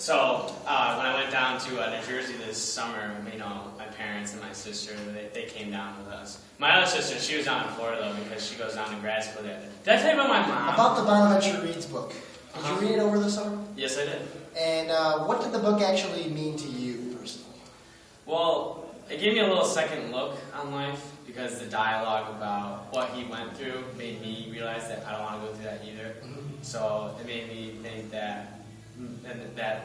So when I went down to New Jersey this summer, my parents and my sister, they came down with us. My other sister, she was down in Florida though because she goes down to grad school there. Did I tell you about my mom? About the Bonaventure Reads book. Did you read it over the summer? Yes, I did. And what did the book actually mean to you personally? Well, it gave me a little second look on life because the dialogue about what he went through made me realize that I don't want to go through that either. Mm-hmm. So it made me think that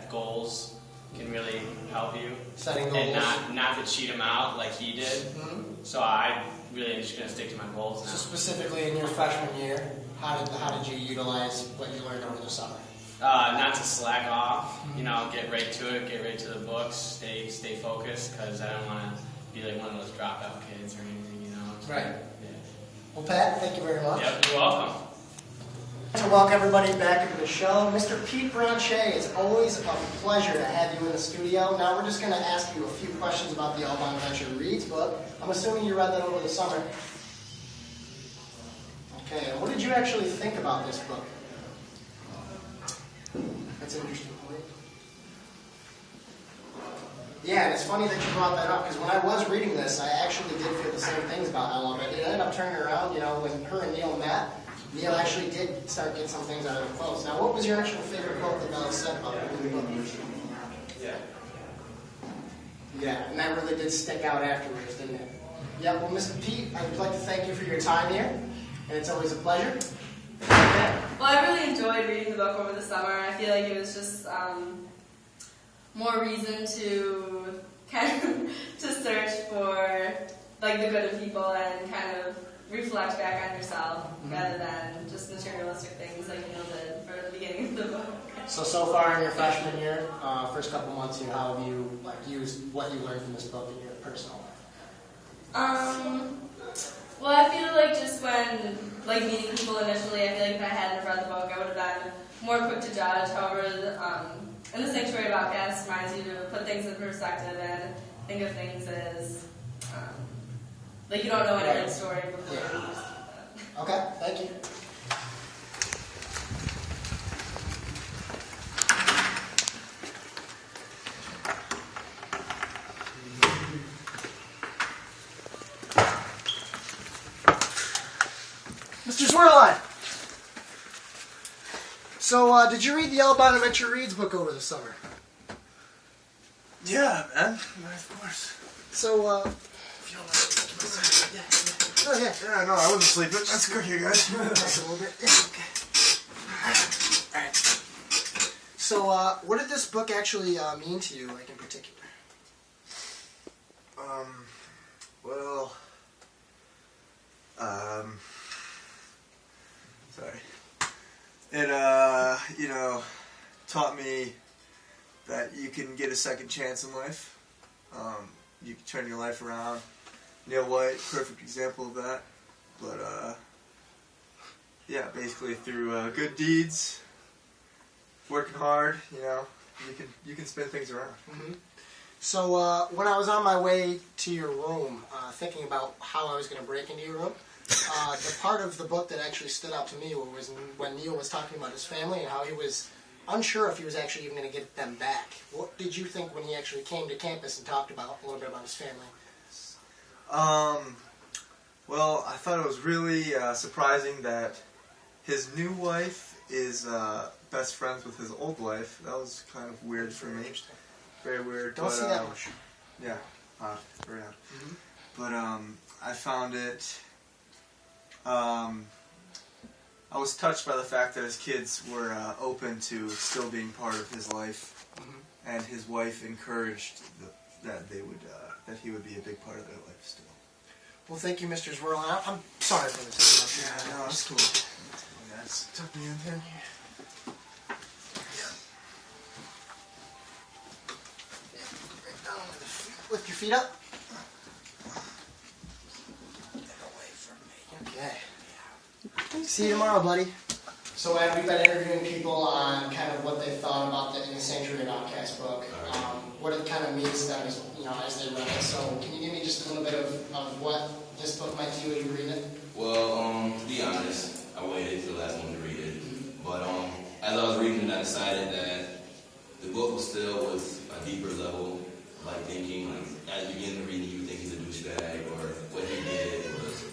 goals can really help you. Setting goals. And not to cheat him out like he did. Mm-hmm. So I really am just going to stick to my goals now. So specifically in your freshman year, how did you utilize what you learned over the summer? Not to slack off, get right to it, get right to the books, stay focused, because I don't want to be like one of those dropout kids or anything, Right. Yeah. Well, Pat, thank you very much. Yep, you're welcome. To welcome everybody back into the show. Mr. Pete Branchet, it's always a pleasure to have you in the studio. Now we're just going to ask you a few questions about the All Bonaventure Reads book. I'm assuming you read that over the summer. Okay, and what did you actually think about this book? That's an interesting point. Yeah, and it's funny that you brought that up, because when I was reading this, I actually did feel the same things about Ella, but it ended up turning around, when her and Neil met, Neil actually did start getting some things out of her quotes. Now, what was your actual favorite quote that Bella said about the book? Yeah, and that really did stick out afterwards, didn't it? Yeah, well, Mr. Pete, I would like to thank you for your time here, and it's always a pleasure. Well, I really enjoyed reading the book over the summer. I feel like it was just more reason to kind of to search for like the good in people and kind of reflect back on yourself rather than just materialistic things like Neil did for the beginning of the book. So far in your freshman year, first couple months here, how have you used what you learned from this book in your personal life? Well, I feel like just when meeting people initially, I feel like if I hadn't read the book, I would have been more quick to judge. However, and the Sanctuary podcast reminds you to put things in perspective and think of things as you don't know any story before. Yeah. Okay, thank you. Mr. Swirline! So, did you read the All Bonaventure Reads book over the summer? Yeah, man. Of course. So, If you don't mind, oh, yeah. yeah, no, I wasn't sleeping. Let's go here, guys. A little bit. Yeah, okay. Alright. So, what did this book actually mean to you, in particular? Well, sorry. It, taught me that you can get a second chance in life. You can turn your life around. Neil White, perfect example of that. But, yeah, basically through good deeds, working hard, you can spin things around. Mm-hmm. So, when I was on my way to your room, thinking about how I was going to break into your room, the part of the book that actually stood out to me was when Neil was talking about his family and how he was unsure if he was actually even going to get them back. What did you think when he actually came to campus and talked about a little bit about his family? Well, I thought it was really surprising that his new wife is best friends with his old wife. That was kind of weird for me. Very weird. Don't see that much. Yeah, very odd. Mm-hmm. But I found it. I was touched by the fact that his kids were open to still being part of his life, and his wife encouraged that he would be a big part of their life still. Well, thank you, Mr. Zwirlin. I'm sorry for this interruption. Yeah, no, it's cool. Yeah, it's tuck me in here. Lift your feet up. Get away from me. Okay. See you tomorrow, buddy. So, we've been interviewing people on kind of what they thought about the In the Sanctuary Outcast book, what it kind of means to them as, as they read it. So, can you give me just a little bit of what this book might do as you read it? Well, to be honest, I waited till the last one to read it. But as I was reading it, I decided that the book was still with a deeper level, like thinking, like at the beginning of reading, you would think he's a douchebag or what he did was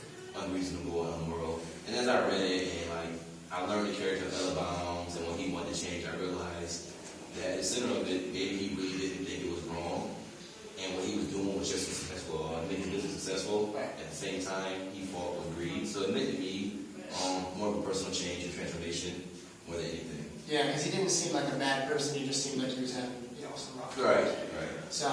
unreasonable and immoral. And as I read it and like I learned the character of Ella Bounds and when he wanted to change, I realized that the center of it, maybe he really didn't think it was wrong. And what he was doing was just successful, making business successful. At the same time, he fought with greed. So it meant to me more of a personal change and transformation more than anything. Yeah, because he didn't seem like a bad person. He just seemed like he was having, some rough times. Right. So,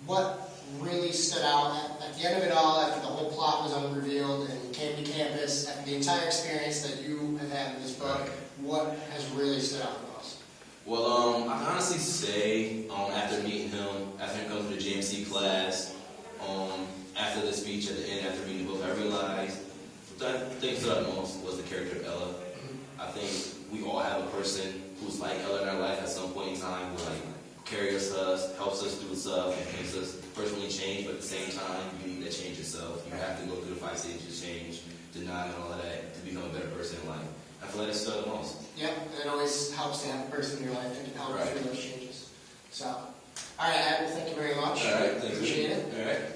what really stood out at the end of it all, after the whole plot was unrevealed and you came to campus, after the entire experience that you have had in this book, what has really stood out the most? Well, I can honestly say, after meeting him, after him coming to the GMC class, after the speech at the end, after reading the book, I realized the thing that stood out the most was the character of Ella. I think we all have a person who's like Ella in our life at some point in time who like carries us, helps us through stuff, and makes us personally change, but at the same time, you need that change yourself. You have to go through the 5 stages of change, deny and all of that, to become a better person in life. I feel like that's the most. Yep, and it always helps to have a person in your life that can help you through those changes. So, all right, Adam, thank you very much. All right, thanks. Appreciate it. All right.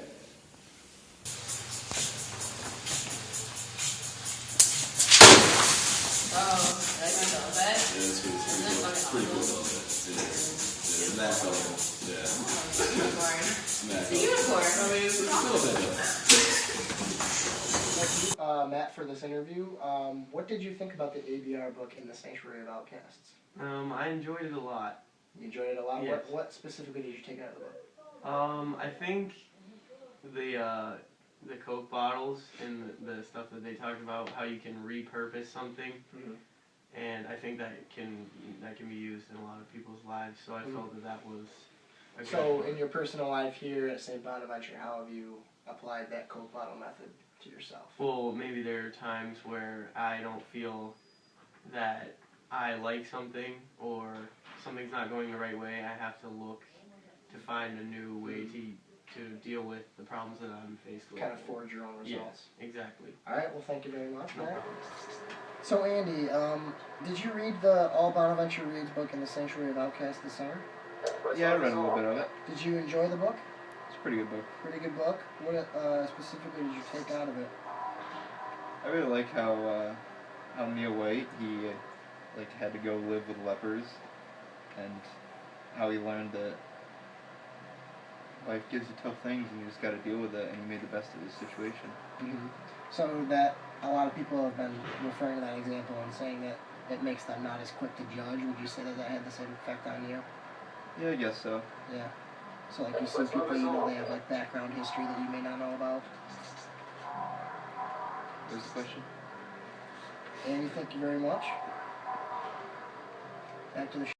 Pretty cool. Yeah. That's all. Yeah. It's a unicorn. I mean, it's a little bit. Thank you, Matt, for this interview. What did you think about the ABR book in the Sanctuary of Outcasts? I enjoyed it a lot. You enjoyed it a lot? Yes. What specifically did you take out of the book? I think the Coke bottles and the stuff that they talked about, how you can repurpose something, and I think that can be used in a lot of people's lives. So I felt that was a good So, book. in your personal life here at St. Bonaventure, how have you applied that Coke bottle method to yourself? Well, maybe there are times where I don't feel that I like something or something's not going the right way. I have to look to find a new way to deal with the problems that I'm faced with. Kind of forge your own results. Yes, exactly. All right, well, thank you very much, No Matt. problem. So, Andy, did you read the All Bonaventure Reads book in the Sanctuary of Outcasts this summer? Yeah, I read a little bit of it. Did you enjoy the book? It's a pretty good book. Pretty good book. What specifically did you take out of it? I really like how Neil White, he had to go live with lepers, and how he learned that life gives you tough things and you just got to deal with it, and he made the best of his situation. So that a lot of people have been referring to that example and saying that it makes them not as quick to judge. Would you say that had the same effect on you? Yeah, I guess so. Yeah. So like you see people, they have like background history that you may not know about. What's the question? Andy, thank you very much. Back to the show.